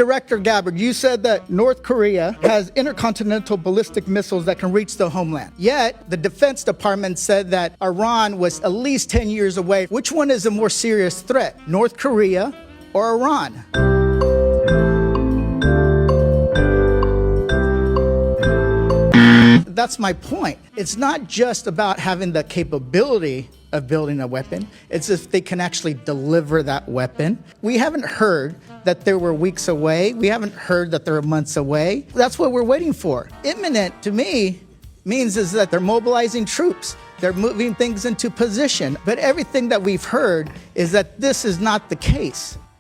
Director Gabbard, you said that North Korea has intercontinental ballistic missiles that can reach the homeland. Yet, the Defense Department said that Iran was at least 10 years away. Which one is a more serious threat, North Korea or Iran? That's my point. It's not just about having the capability of building a weapon. It's if they can actually deliver that weapon. We haven't heard that they were weeks away. We haven't heard that they're months away. That's what we're waiting for. Imminent, to me, means is that they're mobilizing troops. They're moving things into position. But everything that we've heard is that this is not the case.